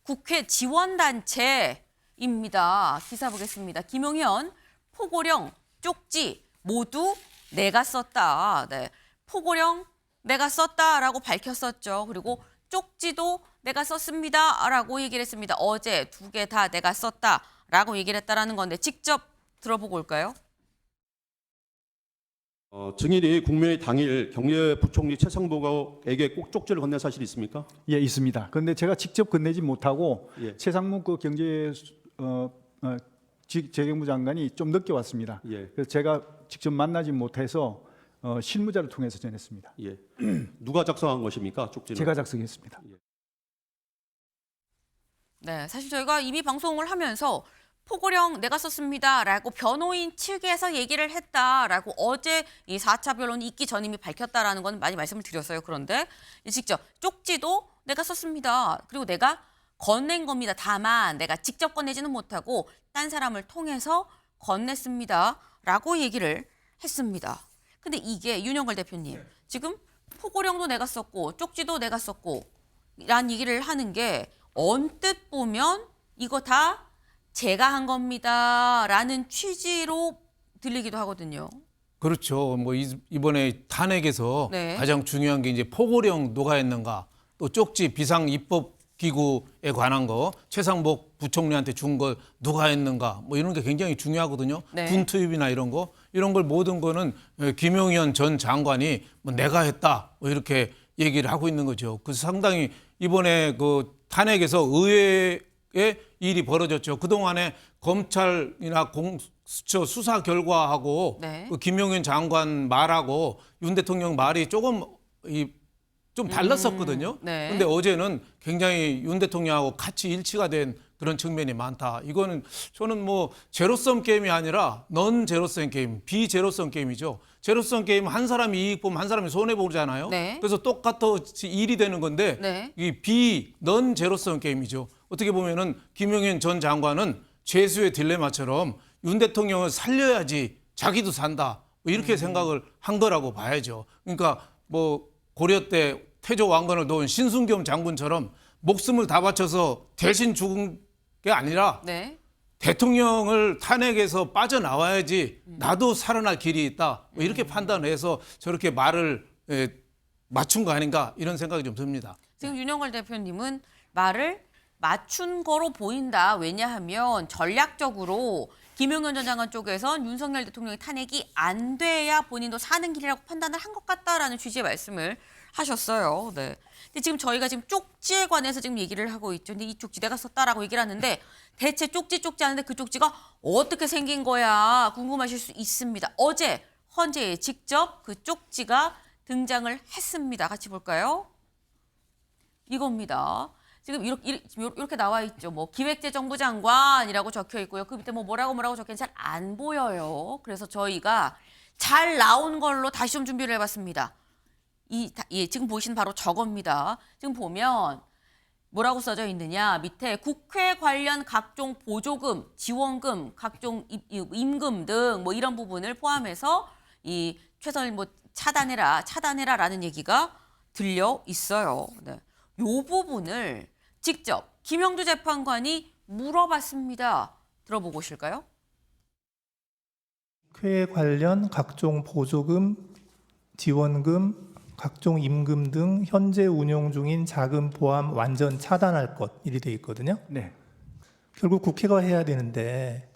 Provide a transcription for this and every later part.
국회 지원단체입니다. 기사 보겠습니다. 김용현, 포고령, 쪽지 모두 내가 썼다. 네, 포고령 내가 썼다라고 밝혔었죠. 그리고 쪽지도 내가 썼습니다라고 얘기를 했습니다. 어제 두 개 다 내가 썼다라고 얘기를 했다라는 건데 직접 들어보고 올까요? 증인이 국무회의 당일 경제부총리 최상목에게 꼭 쪽지를 건넨 사실이 있습니까? 예, 있습니다. 그런데 제가 직접 건네지 못하고 예. 최상목 그 재경부 장관이 좀 늦게 왔습니다. 예. 그래서 제가 직접 만나지 못해서 실무자를 통해서 전했습니다. 예. 누가 작성한 것입니까? 쪽지는? 제가 작성했습니다. 네, 사실 저희가 이미 방송을 하면서 포고령 내가 썼습니다라고 변호인 측에서 얘기를 했다라고 어제 이 4차 변론이 있기 전 이미 밝혔다라는 건 많이 말씀을 드렸어요. 그런데 직접 쪽지도 내가 썼습니다. 그리고 내가 건넨 겁니다. 다만 내가 직접 건네지는 못하고 딴 사람을 통해서 건넸습니다라고 얘기를 했습니다. 근데 이게 윤영걸 대표님 지금 포고령도 내가 썼고 쪽지도 내가 썼고 라는 얘기를 하는 게 언뜻 보면 이거 다 제가 한 겁니다라는 취지로 들리기도 하거든요. 그렇죠. 뭐 이번에 탄핵에서 네. 가장 중요한 게 이제 포고령 누가 했는가, 또 쪽지 비상 입법 기구에 관한 거 최상목 부총리한테 준 거 누가 했는가, 뭐 이런 게 굉장히 중요하거든요. 네. 군 투입이나 이런 걸 모든 거는 김용현 전 장관이 뭐 내가 했다 뭐 이렇게 얘기를 하고 있는 거죠. 그래서 상당히 이번에 그 탄핵에서 의회의 일이 벌어졌죠. 그동안에 검찰이나 공수처 수사 결과하고 네. 그 김용현 장관 말하고 윤 대통령 말이 조금 좀 달랐었거든요. 네. 근데 어제는 굉장히 윤 대통령하고 같이 일치가 된 그런 측면이 많다. 이거는 저는 뭐 제로섬 게임이 아니라 넌 제로섬 게임, 비제로섬 게임이죠. 제로섬 게임 한 사람이 이익 보면 한 사람이 손해 보잖아요. 네. 그래서 똑같이 일이 되는 건데 네. 이 넌 제로섬 게임이죠. 어떻게 보면은 김용현 전 장관은 죄수의 딜레마처럼 윤 대통령을 살려야지 자기도 산다. 뭐 이렇게 생각을 한 거라고 봐야죠. 그러니까 뭐 고려 때 태조 왕건을 놓은 신순겸 장군처럼 목숨을 다 바쳐서 대신 죽은 게 아니라 네. 대통령을 탄핵에서 빠져나와야지 나도 살아날 길이 있다. 뭐 이렇게 판단해서 저렇게 말을 맞춘 거 아닌가 이런 생각이 좀 듭니다. 지금 윤영걸 대표님은 말을 맞춘 거로 보인다. 왜냐하면 전략적으로 김용현 전 장관 쪽에선 윤석열 대통령의 탄핵이 안 돼야 본인도 사는 길이라고 판단을 한 것 같다라는 취지의 말씀을 하셨어요. 네. 근데 지금 저희가 지금 쪽지에 관해서 지금 얘기를 하고 있죠. 근데 이 쪽지 내가 썼다라고 얘기를 하는데 대체 쪽지 하는데 그 쪽지가 어떻게 생긴 거야 궁금하실 수 있습니다. 어제 헌재에 직접 그 쪽지가 등장을 했습니다. 같이 볼까요? 이겁니다. 지금 이렇게 나와 있죠. 뭐 기획재정부 장관이라고 적혀 있고요. 그 밑에 뭐라고 적혀 있는지 잘 안 보여요. 그래서 저희가 잘 나온 걸로 다시 좀 준비를 해봤습니다. 지금 보시는 바로 저겁니다. 지금 보면 뭐라고 써져 있느냐. 밑에 국회 관련 각종 보조금, 지원금, 각종 임금 등 뭐 이런 부분을 포함해서 이 최선을 뭐 차단해라라는 얘기가 들려 있어요. 네. 요 부분을 직접 김영두 재판관이 물어봤습니다. 들어보고 오실까요? 국회 관련 각종 보조금, 지원금, 각종 임금 등 현재 운용 중인 자금 포함 완전 차단할 것 이리 돼 있거든요. 네. 결국 국회가 해야 되는데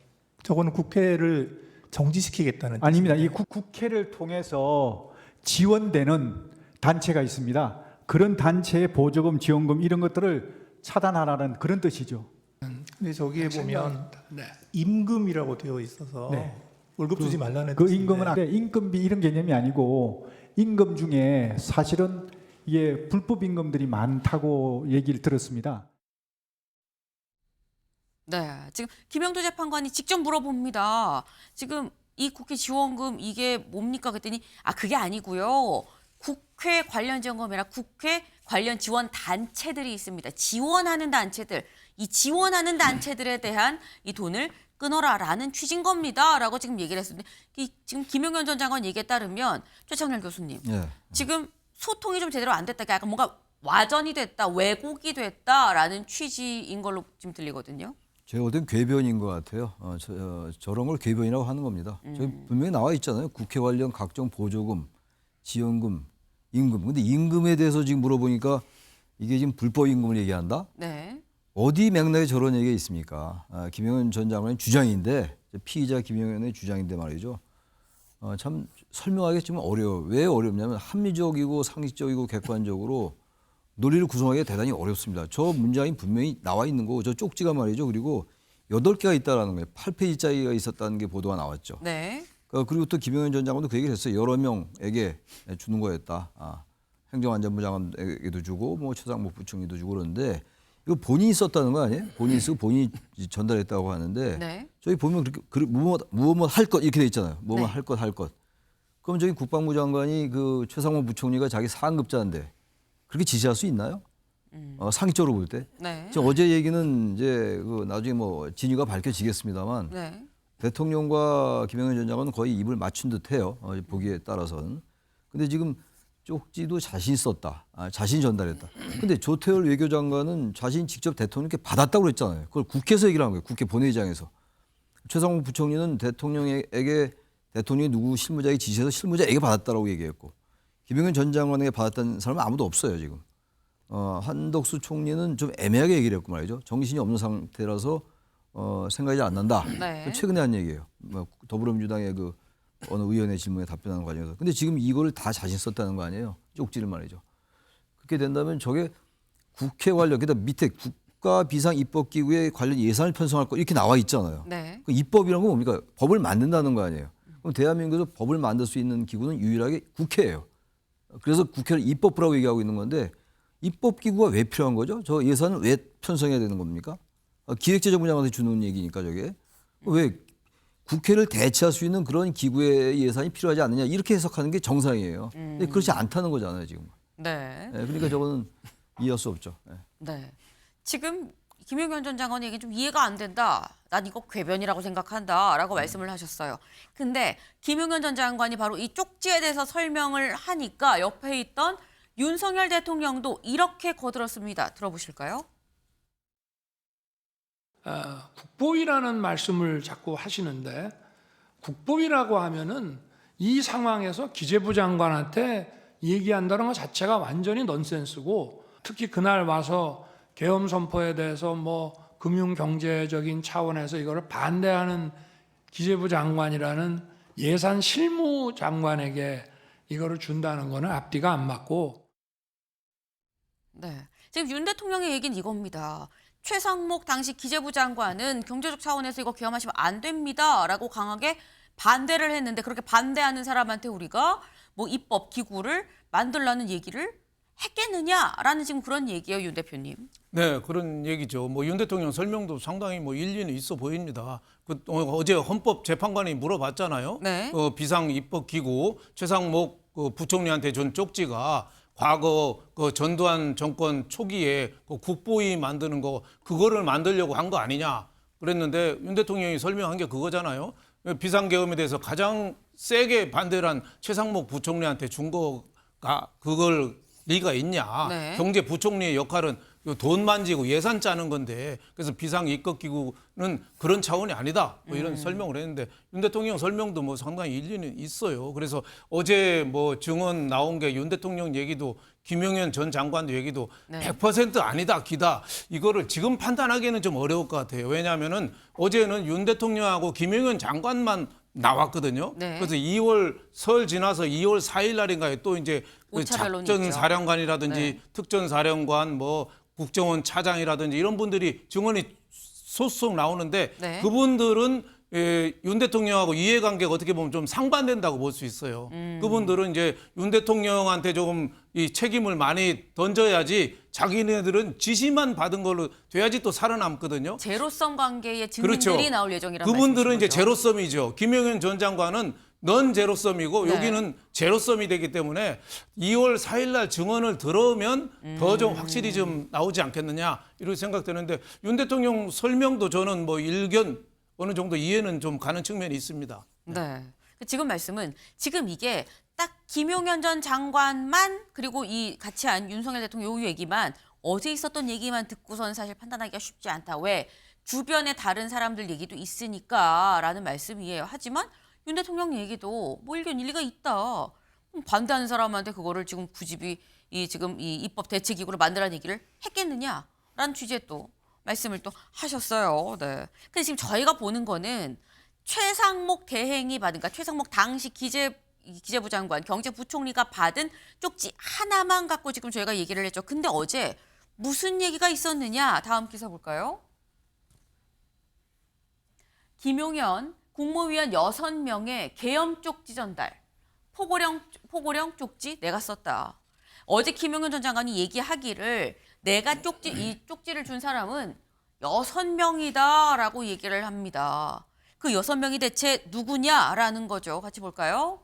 저거는 국회를 정지시키겠다는 아닙니다. 이 뜻입니다. 국회를 통해서 지원되는 단체가 있습니다. 그런 단체의 보조금, 지원금 이런 것들을 차단하라는 그런 뜻이죠. 근데 저기에 보면 네. 임금이라고 되어 있어서 네. 월급 주지 말라는 그 뜻인데 임금은 임금비 이런 개념이 아니고 임금 중에 사실은 이게 불법 임금들이 많다고 얘기를 들었습니다. 네, 지금 김영두 재판관이 직접 물어봅니다. 지금 이 국회 지원금 이게 뭡니까? 그랬더니 그게 아니고요. 국회 관련 지원금이라 국회 관련 지원 단체들이 있습니다. 지원하는 단체들, 이 지원하는 단체들에 대한 이 돈을 끊어라라는 취지인 겁니다라고 지금 얘기를 했습니다. 지금 김용현 전 장관 얘기에 따르면 최창렬 교수님, 예. 지금 소통이 좀 제대로 안 됐다. 약간 뭔가 와전이 됐다, 왜곡이 됐다라는 취지인 걸로 지금 들리거든요. 제가 볼 땐 궤변인 것 같아요. 저런 걸 궤변이라고 하는 겁니다. 저기 분명히 나와 있잖아요. 국회 관련 각종 보조금, 지원금, 임금. 근데 임금에 대해서 지금 물어보니까 이게 지금 불법 임금을 얘기한다? 네. 어디 맥락에 저런 얘기가 있습니까? 김영현 전 장관의 주장인데, 피의자 김영현의 주장인데 말이죠. 참 설명하기 좀 어려워요. 왜 어렵냐면 합리적이고 상식적이고 객관적으로 논리를 구성하기가 대단히 어렵습니다. 저 문장이 분명히 나와 있는 거고 저 쪽지가 말이죠. 그리고 8개가 있다라는 거예요. 8페이지짜리가 있었다는 게 보도가 나왔죠. 네. 그리고 또 김영현 전 장관도 그 얘기를 했어요. 여러 명에게 주는 거였다. 행정안전부 장관에게도 주고 뭐 최상목 부총리도 주고 그러는데 이거 본인이 썼다는 거 아니에요? 본인이 쓰고 본인이 전달했다고 하는데 네. 저기 보면 그렇게 무엇 할 것 이렇게 돼 있잖아요. 무엇 네. 할 것. 그럼 저기 국방부 장관이 그 최상목 부총리가 자기 상급자인데 그렇게 지시할 수 있나요? 상식적으로 볼 때. 네. 지금 어제 얘기는 이제 그 나중에 뭐 진위가 밝혀지겠습니다만 네. 대통령과 김영현 전 장관은 거의 입을 맞춘 듯해요. 보기에 따라서는. 근데 지금 쪽지도 자신 썼다. 자신 전달했다. 근데 조태열 외교장관은 자신 직접 대통령께 받았다고 그랬잖아요. 그걸 국회에서 얘기를 한 거예요. 국회 본회의장에서. 최상목 부총리는 대통령에게 대통령이 누구 실무자에게 지시해서 실무자에게 받았다라고 얘기했고 김영현 전 장관에게 받았다는 사람은 아무도 없어요 지금. 한덕수 총리는 좀 애매하게 얘기를 했고 말이죠. 정신이 없는 상태라서 생각이 안 난다. 네. 최근에 한 얘기예요. 더불어민주당의 그 어느 의원의 질문에 답변하는 과정에서. 근데 지금 이거를 다 자신 썼다는 거 아니에요. 쪽지를 말이죠. 그렇게 된다면 저게 국회 관련, 그다음 밑에 국가비상입법기구에 관련 예산을 편성할 거 이렇게 나와 있잖아요. 네. 그 입법이란 건 뭡니까? 법을 만든다는 거 아니에요. 그럼 대한민국에서 법을 만들 수 있는 기구는 유일하게 국회예요. 그래서 국회를 입법부라고 얘기하고 있는 건데 입법기구가 왜 필요한 거죠? 저 예산을 왜 편성해야 되는 겁니까? 기획재정부 장관한테 주는 얘기니까 저게. 왜 국회를 대체할 수 있는 그런 기구의 예산이 필요하지 않느냐 이렇게 해석하는 게 정상이에요. 근데 그렇지 않다는 거잖아요 지금. 네. 그러니까 저거는 이해할 수 없죠. 네. 지금 김영현 전 장관 얘기 좀 이해가 안 된다. 난 이거 궤변이라고 생각한다라고 말씀을 하셨어요. 근데 김영현 전 장관이 바로 이 쪽지에 대해서 설명을 하니까 옆에 있던 윤석열 대통령도 이렇게 거들었습니다. 들어보실까요? 국보위라는 말씀을 자꾸 하시는데 국보위라고 하면은 이 상황에서 기재부 장관한테 얘기한다는 것 자체가 완전히 넌센스고 특히 그날 와서 계엄 선포에 대해서 뭐 금융 경제적인 차원에서 이거를 반대하는 기재부 장관이라는 예산 실무 장관에게 이거를 준다는 거는 앞뒤가 안 맞고. 네. 지금 윤 대통령의 얘기는 이겁니다. 최상목 당시 기재부 장관은 경제적 차원에서 이거 계엄하시면 안 됩니다라고 강하게 반대를 했는데 그렇게 반대하는 사람한테 우리가 뭐 입법 기구를 만들라는 얘기를 했겠느냐라는 지금 그런 얘기예요, 윤 대표님. 네, 그런 얘기죠. 뭐 윤 대통령 설명도 상당히 뭐 일리는 있어 보입니다. 어제 헌법재판관이 물어봤잖아요. 네. 비상입법기구 최상목 부총리한테 준 쪽지가 과거 그 전두환 정권 초기에 그 국보위 만드는 거 그거를 만들려고 한 거 아니냐 그랬는데 윤 대통령이 설명한 게 그거잖아요. 비상계엄에 대해서 가장 세게 반대를 한 최상목 부총리한테 준 거가 그걸 리가 있냐. 네. 경제부총리의 역할은 돈 만지고 예산 짜는 건데 그래서 비상입법기구는 그런 차원이 아니다. 뭐 이런 설명을 했는데 윤 대통령 설명도 뭐 상당히 일리는 있어요. 그래서 어제 뭐 증언 나온 게 윤 대통령 얘기도 김영현 전 장관도 얘기도 네. 100% 아니다, 기다. 이거를 지금 판단하기는 좀 어려울 것 같아요. 왜냐하면은 어제는 윤 대통령하고 김영현 장관만 나왔거든요. 네. 그래서 2월 설 지나서 2월 4일 날인가에 또 이제 그 오차 변론이 작전 있죠. 사령관이라든지 네. 특전 사령관 뭐 국정원 차장이라든지 이런 분들이 증언이 소속 나오는데 네. 그분들은 윤 대통령하고 이해관계가 어떻게 보면 좀 상반된다고 볼 수 있어요. 그분들은 이제 윤 대통령한테 조금 이 책임을 많이 던져야지 자기네들은 지시만 받은 걸로 돼야지 또 살아남거든요. 제로섬 관계의 증인들이 그렇죠. 나올 예정이라는 그분들은 이제 말씀이신 거죠? 제로섬이죠. 김영현 전 장관은 넌 제로섬이고 네. 여기는 제로섬이 되기 때문에 2월 4일 날 증언을 들어오면 더 좀 확실히 좀 나오지 않겠느냐 이렇게 생각되는데 윤 대통령 설명도 저는 뭐 일견 어느 정도 이해는 좀 가는 측면이 있습니다. 네. 지금 말씀은 지금 이게 딱 김용현 전 장관만 그리고 이 같이 한 윤석열 대통령 요 얘기만 어제 있었던 얘기만 듣고선 사실 판단하기가 쉽지 않다. 왜? 주변에 다른 사람들 얘기도 있으니까라는 말씀이에요. 하지만 윤 대통령 얘기도 뭐 일견 일리가 있다. 반대하는 사람한테 그거를 지금 굳이 지금 이 입법 대책기구를 만들라는 얘기를 했겠느냐라는 취지의 또 말씀을 또 하셨어요. 네. 근데 지금 저희가 보는 거는 최상목 대행이 받은, 그러니까 최상목 당시 기재부 장관, 경제부총리가 받은 쪽지 하나만 갖고 지금 저희가 얘기를 했죠. 근데 어제 무슨 얘기가 있었느냐? 다음 기사 볼까요? 김용현 국무위원 6명의 계엄 쪽지 전달. 포고령 쪽지 내가 썼다. 어제 김용현 전 장관이 얘기하기를 내가 이 쪽지를 준 사람은 6명이다라고 얘기를 합니다. 그 6명이 대체 누구냐라는 거죠. 같이 볼까요?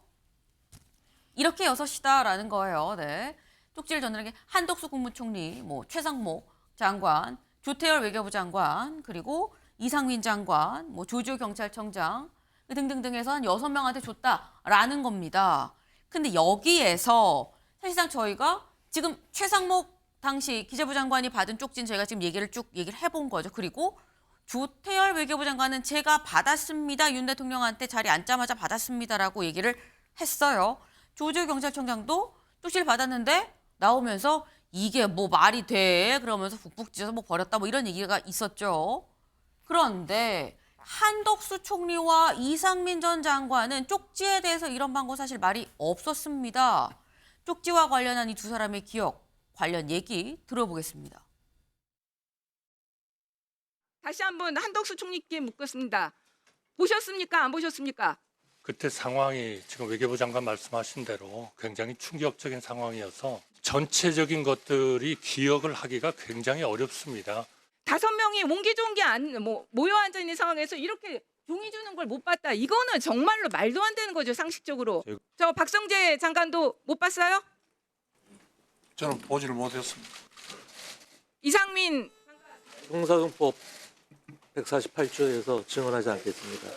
이렇게 6이다라는 거예요. 네. 쪽지를 전달한 게 한덕수 국무총리, 뭐 최상목 장관, 조태열 외교부 장관, 그리고 이상민 장관, 뭐 조지호 경찰청장 등등등 해서 한 6명한테 줬다라는 겁니다. 근데 여기에서 사실상 저희가 지금 최상목 당시 기재부 장관이 받은 쪽지는 저희가 지금 얘기를 해본 거죠. 그리고 조태열 외교부 장관은 제가 받았습니다. 윤 대통령한테 자리 앉자마자 받았습니다라고 얘기를 했어요. 조지호 경찰청장도 쪽지를 받았는데 나오면서 이게 뭐 말이 돼? 그러면서 북북 찢어서 뭐 버렸다 뭐 이런 얘기가 있었죠. 그런데 한덕수 총리와 이상민 전 장관은 쪽지에 대해서 이런 방법 사실 말이 없었습니다. 쪽지와 관련한 이 두 사람의 기억, 관련 얘기 들어보겠습니다. 다시 한번 한덕수 총리께 묻겠습니다. 보셨습니까? 안 보셨습니까? 그때 상황이 지금 외교부 장관 말씀하신 대로 굉장히 충격적인 상황이어서 전체적인 것들이 기억을 하기가 굉장히 어렵습니다. 5명이 옹기종기 모여 앉아 있는 상황에서 이렇게 종이 주는 걸 못 봤다. 이거는 정말로 말도 안 되는 거죠, 상식적으로. 저 박성재 장관도 못 봤어요? 저는 보지를 못했습니다. 이상민 형사정법 148조에서 증언하지 않겠습니다.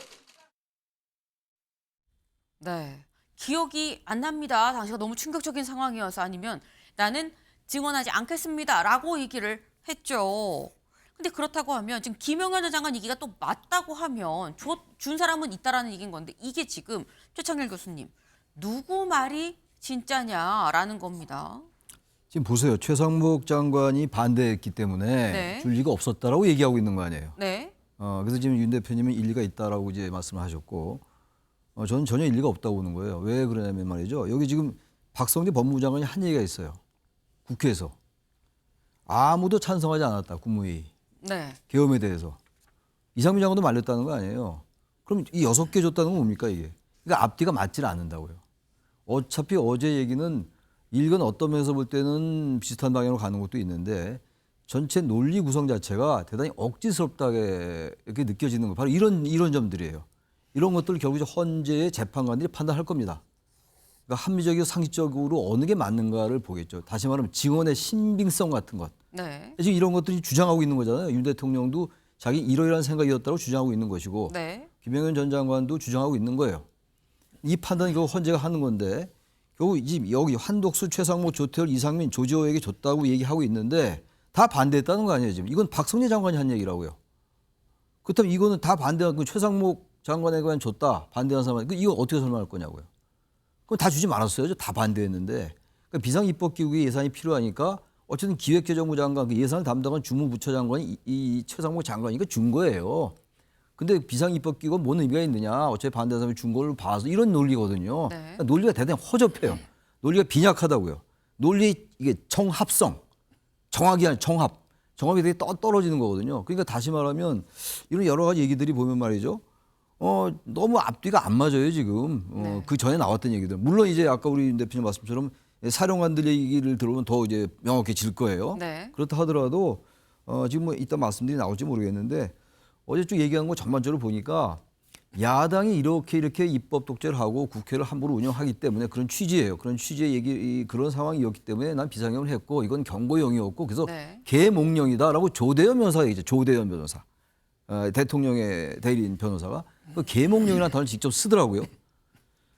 네, 기억이 안 납니다. 당시가 너무 충격적인 상황이어서 아니면 나는 증언하지 않겠습니다라고 얘기를 했죠. 근데 그렇다고 하면 지금 김용현 전 장관 얘기가 또 맞다고 하면 준 사람은 있다라는 얘기인 건데 이게 지금 최창렬 교수님 누구 말이 진짜냐라는 겁니다. 지금 보세요. 최상목 장관이 반대했기 때문에 네. 줄 리가 없었다라고 얘기하고 있는 거 아니에요. 네. 그래서 지금 윤 대표님은 일리가 있다라고 이제 말씀을 하셨고 저는 전혀 일리가 없다고 보는 거예요. 왜 그러냐면 말이죠. 여기 지금 박성재 법무부 장관이 한 얘기가 있어요. 국회에서. 아무도 찬성하지 않았다. 국무회의. 네. 계엄에 대해서. 이상민 장관도 말렸다는 거 아니에요. 그럼 이 6개 줬다는 건 뭡니까 이게? 그러니까 앞뒤가 맞질 않는다고요. 어차피 어제 얘기는 일건 어떤 면에서 볼 때는 비슷한 방향으로 가는 것도 있는데 전체 논리 구성 자체가 대단히 억지스럽다게 이렇게 느껴지는 거 바로 이런 점들이에요. 이런 것들을 결국 헌재의 재판관들이 판단할 겁니다. 그러니까 합리적이고 상식적으로 어느 게 맞는가를 보겠죠. 다시 말하면 증언의 신빙성 같은 것. 네. 지금 이런 것들이 주장하고 있는 거잖아요. 윤 대통령도 자기 이러이러한 생각이었다고 주장하고 있는 것이고 네. 김용현 전 장관도 주장하고 있는 거예요. 이 판단이 결국 헌재가 하는 건데 결국 지금 여기 한덕수, 최상목, 조태열, 이상민, 조지호에게 줬다고 얘기하고 있는데 다 반대했다는 거 아니에요 지금. 이건 박성재 장관이 한 얘기라고요. 그렇다면 이거는 다 반대하고 최상목 장관에게만 줬다. 반대한 사람 이거 어떻게 설명할 거냐고요. 그럼 다 주지 말았어요. 다 반대했는데 그러니까 비상입법기구의 예산이 필요하니까 어쨌든 기획재정부 장관 그 예산을 담당한 주무부처 장관이 이 최상목 장관이니까 준 거예요. 근데 비상입법기구가 뭔 의미가 있느냐. 어차피 반대한 사람이 준 걸 봐서 이런 논리거든요. 네. 그러니까 논리가 대단히 허접해요. 논리가 빈약하다고요. 논리 이게 정합성. 정확이 아니라 정합. 정합이 되게 떨어지는 거거든요. 그러니까 다시 말하면 이런 여러 가지 얘기들이 보면 말이죠. 너무 앞뒤가 안 맞아요, 지금. 네. 그 전에 나왔던 얘기들. 물론 이제 아까 우리 윤 대표님 말씀처럼 사령관들 얘기를 들어보면 더 이제 명확해질 거예요. 네. 그렇다 하더라도 지금 뭐 이따 말씀들이 나올지 모르겠는데 어제 쭉 얘기한 거 전반적으로 보니까 야당이 이렇게 입법 독재를 하고 국회를 함부로 운영하기 때문에 그런 취지예요. 그런 취지의 그런 상황이었기 때문에 난 비상경을 했고 이건 경고용이었고 그래서 네. 계몽령이다라고 조대현 변호사가 얘기죠. 조대현 변호사. 대통령의 대리인 변호사가 그 계몽령이라는 단어를 직접 쓰더라고요.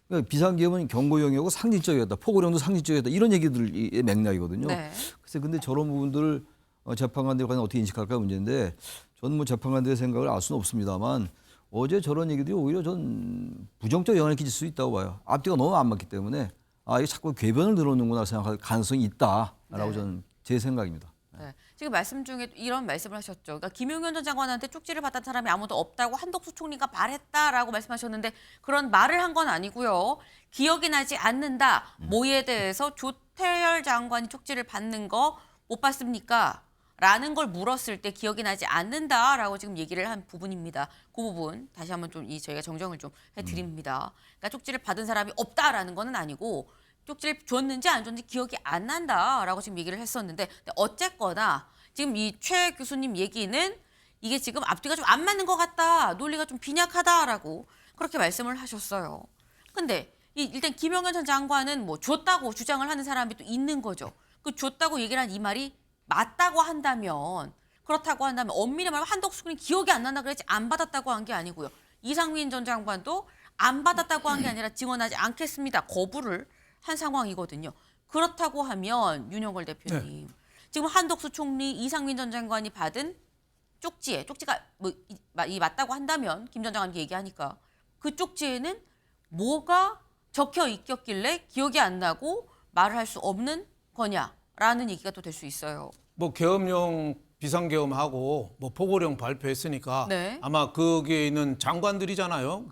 그러니까 비상계엄은 경고령이고 상징적이었다. 포고령도 상징적이었다. 이런 얘기들의 맥락이거든요. 네. 글쎄 근데 저런 부분들을 재판관들이 과연 어떻게 인식할까 문제인데 저는 뭐 재판관들의 생각을 알 수는 없습니다만 어제 저런 얘기들이 오히려 전 부정적 영향을 끼칠 수 있다고 봐요. 앞뒤가 너무 안 맞기 때문에 아, 이게 자꾸 궤변을 늘어놓는구나 생각할 가능성이 있다라고 저는 제 생각입니다. 네. 지금 말씀 중에 이런 말씀을 하셨죠. 그러니까 김용현 전 장관한테 쪽지를 받은 사람이 아무도 없다고 한덕수 총리가 말했다라고 말씀하셨는데 그런 말을 한 건 아니고요. 기억이 나지 않는다. 뭐에 대해서 조태열 장관이 쪽지를 받는 거 못 봤습니까? 라는 걸 물었을 때 기억이 나지 않는다라고 지금 얘기를 한 부분입니다. 그 부분 다시 한번 좀 저희가 정정을 좀 해드립니다. 그러니까 쪽지를 받은 사람이 없다라는 거는 아니고 쪽지를 줬는지 안 줬는지 기억이 안 난다라고 지금 얘기를 했었는데 근데 어쨌거나 지금 이 최 교수님 얘기는 이게 지금 앞뒤가 좀 안 맞는 것 같다. 논리가 좀 빈약하다라고 그렇게 말씀을 하셨어요. 근데 일단 김용현 전 장관은 뭐 줬다고 주장을 하는 사람이 또 있는 거죠. 그 줬다고 얘기를 한 이 말이 맞다고 한다면 그렇다고 한다면 엄밀히 말하면 한덕수 군이 기억이 안 난다 그랬지 안 받았다고 한 게 아니고요. 이상민 전 장관도 안 받았다고 한 게 아니라 증언하지 않겠습니다. 거부를 한 상황이거든요. 그렇다고 하면 윤영걸 대표님 지금 한덕수 총리 이상민 전 장관이 받은 쪽지가 이 맞다고 한다면 김 전 장관이 얘기하니까 그 쪽지에는 뭐가 적혀 있겼길래 기억이 안 나고 말을 할 수 없는 거냐라는 얘기가 또 될 수 있어요. 뭐 계엄령 비상계엄하고 뭐 포고령 발표했으니까 네. 아마 거기에 있는 장관들이잖아요.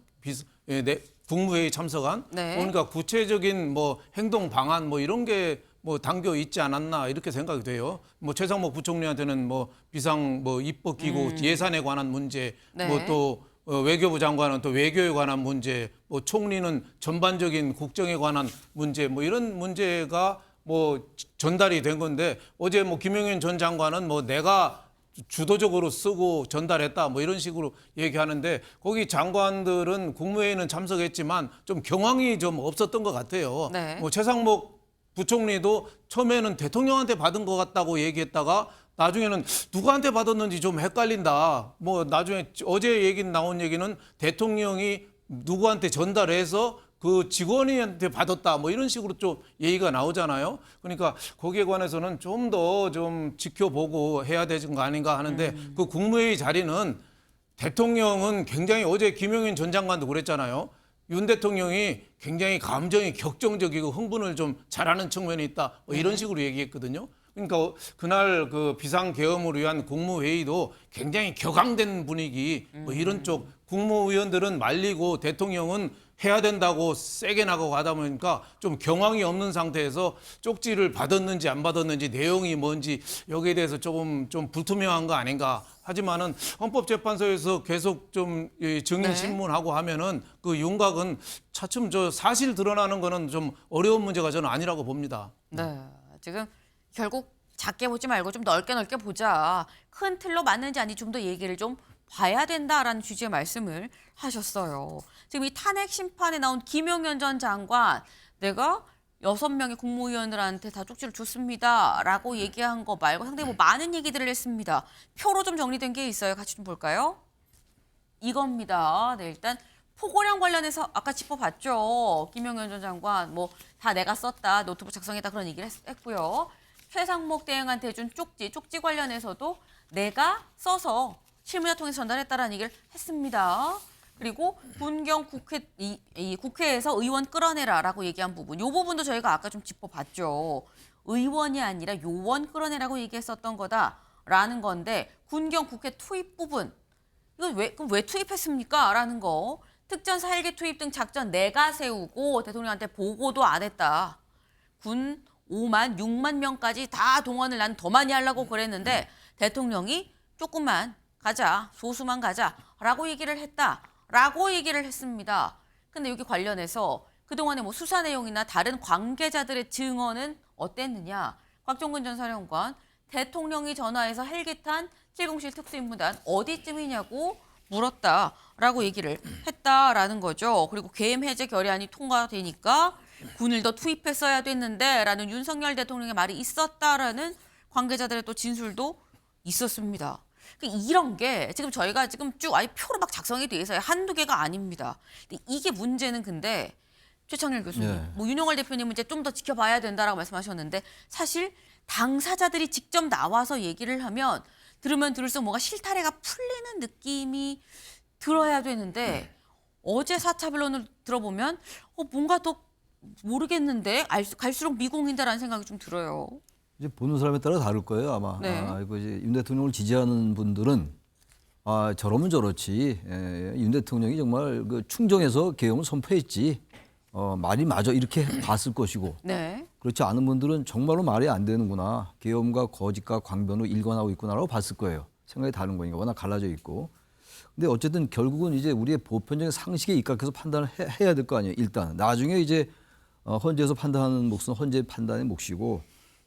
국무회의 참석한. 네. 그러니까 구체적인 뭐 행동 방안 뭐 이런 게 뭐 담겨 있지 않았나 이렇게 생각이 돼요. 뭐 최상목 부총리한테는 뭐 비상 뭐 입법기구 예산에 관한 문제, 네. 뭐 또 외교부 장관은 또 외교에 관한 문제, 뭐 총리는 전반적인 국정에 관한 문제, 뭐 이런 문제가 뭐 전달이 된 건데 어제 뭐 김용현 전 장관은 뭐 내가 주도적으로 쓰고 전달했다 뭐 이런 식으로 얘기하는데 거기 장관들은 국무회의는 참석했지만 좀 경황이 좀 없었던 것 같아요. 네. 뭐 최상목 부총리도 처음에는 대통령한테 받은 것 같다고 얘기했다가 나중에는 누구한테 받았는지 좀 헷갈린다. 뭐 나중에 어제 나온 얘기는 대통령이 누구한테 전달해서 그 직원한테 받았다. 뭐 이런 식으로 좀 얘기가 나오잖아요. 그러니까 거기에 관해서는 좀 더 좀 지켜보고 해야 되는 거 아닌가 하는데 그 국무회의 자리는 대통령은 굉장히 어제 김용현 전 장관도 그랬잖아요. 윤 대통령이 굉장히 감정이 격정적이고 흥분을 좀 잘하는 측면이 있다. 뭐 이런 식으로 얘기했거든요. 그러니까 그날 그 비상계엄을 위한 국무회의도 굉장히 격앙된 분위기 뭐 이런 쪽 국무위원들은 말리고 대통령은 해야 된다고 세게 나가고 하다 보니까 좀 경황이 없는 상태에서 쪽지를 받았는지 안 받았는지 내용이 뭔지 여기에 대해서 조금 좀 불투명한 거 아닌가. 하지만은 헌법재판소에서 계속 좀 증인 신문하고 하면은 그 윤곽은 차츰 저 사실 드러나는 거는 좀 어려운 문제가 저는 아니라고 봅니다. 네. 지금 결국 작게 보지 말고 좀 넓게 보자. 큰 틀로 맞는지 아닌지 좀 더 얘기를 좀 봐야 된다라는 취지의 말씀을 하셨어요. 지금 이 탄핵 심판에 나온 김용현 전 장관 내가 6명의 국무위원들한테 다 쪽지를 줬습니다라고 얘기한 거 말고 상당히 뭐 많은 얘기들을 했습니다. 표로 좀 정리된 게 있어요. 같이 좀 볼까요? 이겁니다. 네, 일단 포고령 관련해서 아까 짚어봤죠. 김용현 전 장관 뭐 다 내가 썼다. 노트북 작성했다. 그런 얘기를 했고요. 최상목 대행한테 준 쪽지 관련해서도 내가 써서 실무자 통해서 전달했다라는 얘기를 했습니다. 그리고 군경 국회에서 의원 끌어내라라고 얘기한 부분. 이 부분도 저희가 아까 좀 짚어봤죠. 의원이 아니라 요원 끌어내라고 얘기했었던 거다라는 건데 군경 국회 투입 부분. 이건 그럼 왜 투입했습니까? 라는 거. 특전사 헬기 투입 등 작전 내가 세우고 대통령한테 보고도 안 했다. 군 5만, 6만 명까지 다 동원을 난 더 많이 하려고 그랬는데 대통령이 조금만 가자, 소수만 가자라고 얘기를 했다라고 얘기를 했습니다. 근데 여기 관련해서 그동안의 뭐 수사 내용이나 다른 관계자들의 증언은 어땠느냐? 곽종근 전 사령관, 대통령이 전화해서 헬기 탄 707 특수임무단 어디쯤이냐고 물었다라고 얘기를 했다라는 거죠. 그리고 계엄 해제 결의안이 통과되니까 군을 더 투입했어야 됐는데 라는 윤석열 대통령의 말이 있었다라는 관계자들의 또 진술도 있었습니다. 이런 게 지금 저희가 지금 쭉 아예 표로 막 작성이 돼 있어요. 한두 개가 아닙니다. 근데 이게 문제는 근데 최창렬 교수님, 네. 뭐 윤영월 대표님은 이제 좀 더 지켜봐야 된다라고 말씀하셨는데 사실 당사자들이 직접 나와서 얘기를 하면 들으면 들을수록 뭔가 실타래가 풀리는 느낌이 들어야 되는데 어제 4차 변론을 들어보면 뭔가 더 모르겠는데 갈수록 미공인다라는 생각이 좀 들어요. 이제 보는 사람에 따라 다를 거예요 아마. 네. 이거 이제 윤 대통령을 지지하는 분들은 저러면 저렇지. 윤 대통령이 정말 그 충정해서 계엄을 선포했지. 말이 맞아 이렇게 봤을 것이고. 네. 그렇지 않은 분들은 정말로 말이 안 되는구나. 계엄과 거짓과 광변으로 일관하고 있구나라고 봤을 거예요. 생각이 다른 거니까 워낙 갈라져 있고. 근데 어쨌든 결국은 이제 우리의 보편적인 상식에 입각해서 판단을 해야 될 거 아니에요. 일단 나중에 이제 헌재에서 판단하는 몫은 헌재 판단의 몫이고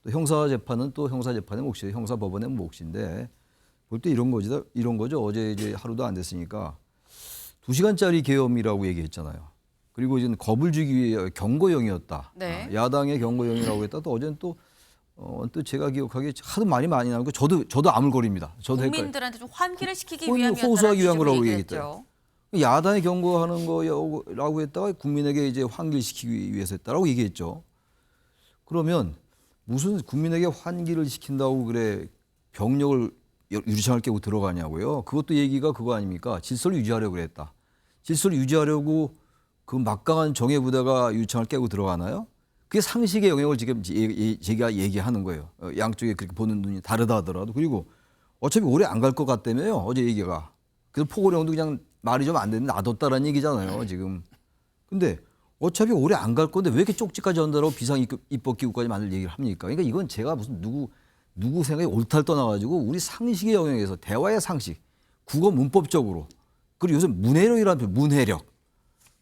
또 형사 재판은 또 형사 재판의 몫이에요. 형사 법원의 몫인데 볼 때 이런 거죠. 어제 이제 하루도 안 됐으니까 2시간짜리 계엄이라고 얘기했잖아요. 그리고 이제 겁을 주기 위해 경고형이었다. 네. 야당의 경고형이라고 했다. 또 어제는 또 제가 기억하기에 하도 많이 나오고 저도 아물거립니다. 저도 헷갈려요. 국민들한테 좀 환기를 시키기 호소하기 위한 거라고 얘기했죠. 얘기했대요. 야당이 경고하는 거라고 했다가 국민에게 이제 환기를 시키기 위해서 했다라고 얘기했죠. 그러면 무슨 국민에게 환기를 시킨다고 그래 병력을 유리창을 깨고 들어가냐고요. 그것도 얘기가 그거 아닙니까? 질서를 유지하려고 그랬다. 질서를 유지하려고 그 막강한 정예 부대가 유리창을 깨고 들어가나요? 그게 상식의 영역을 지금 제가 얘기하는 거예요. 양쪽에 그렇게 보는 눈이 다르다 하더라도. 그리고 어차피 오래 안 갈 것 같다며요. 어제 얘기가. 그래서 포고령도 그냥 말이 좀 안 되는데 놔뒀다라는 얘기잖아요. 지금. 근데 어차피 오래 안 갈 건데 왜 이렇게 쪽지까지 한다고 비상입법기구까지 만들 얘기를 합니까? 그러니까 이건 제가 무슨 누구 생각이 옳다를 떠나가지고 우리 상식의 영역에서 대화의 상식, 국어 문법적으로 그리고 요새 문해력이라는 표현,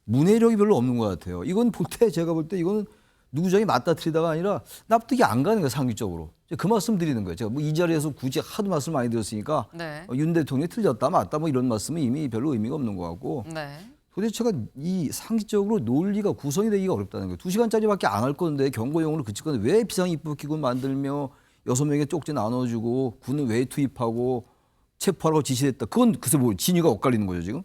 문해력이 별로 없는 것 같아요. 이건 제가 볼 때 이거는 누구 저기 맞다트리다가 아니라 납득이 안 가는 거예요, 상식적으로. 그 말씀 드리는 거예요. 제가 뭐 이 자리에서 굳이 하도 말씀 많이 드렸으니까 네. 윤 대통령이 틀렸다 맞다 뭐 이런 말씀은 이미 별로 의미가 없는 것 같고 네. 도대체가 이 상식적으로 논리가 구성이 되기가 어렵다는 거예요. 2시간짜리밖에 안 할 건데 경고용으로 그칠 건데 왜 비상입법기구 만들며 6명의 쪽지 나눠주고 군은 왜 투입하고 체포하라고 지시했다. 그건 글쎄 뭐 진위가 엇갈리는 거죠 지금.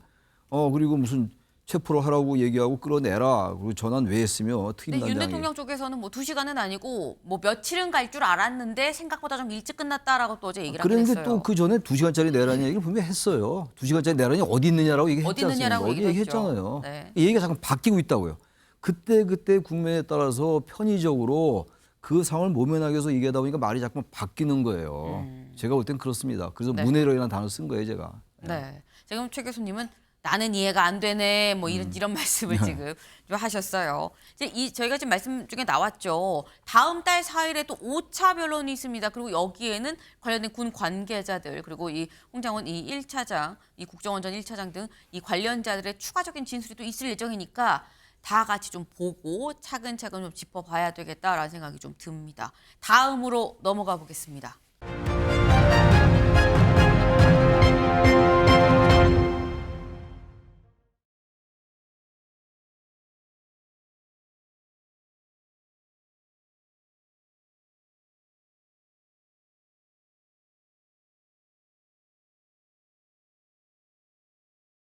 그리고 무슨 체포를 하라고 얘기하고 끌어내라. 그리고 전환 왜 했으며 근데 윤 특임단장이. 대통령 쪽에서는 뭐 2시간은 아니고 뭐 며칠은 갈 줄 알았는데 생각보다 좀 일찍 끝났다라고 또 어제 얘기를 하긴 그런데 했어요. 또 그 전에 2시간짜리 내라는 얘기를 분명히 했어요. 2시간짜리 내라니 어디 있느냐라고 얘기했지 어디 않습니까? 있느냐라고 어디 얘기했잖아요. 네. 이 얘기가 자꾸 바뀌고 있다고요. 그때 국면에 따라서 편의적으로 그 상황을 모면하기 위해서 얘기하다 보니까 말이 자꾸 바뀌는 거예요. 제가 볼 땐 그렇습니다. 그래서 네. 문해력이라는 단어를 쓴 거예요, 제가. 네. 지금 최 교수님은 나는 이해가 안 되네 뭐 이런 말씀을 지금 좀 하셨어요. 이제 저희가 지금 말씀 중에 나왔죠. 다음 달 4일에 또 5차 변론이 있습니다. 그리고 여기에는 관련된 군 관계자들 그리고 이 홍장원 이 1차장, 이 국정원전 1차장 등 이 관련자들의 추가적인 진술이 또 있을 예정이니까 다 같이 좀 보고 차근차근 좀 짚어봐야 되겠다라는 생각이 좀 듭니다. 다음으로 넘어가 보겠습니다.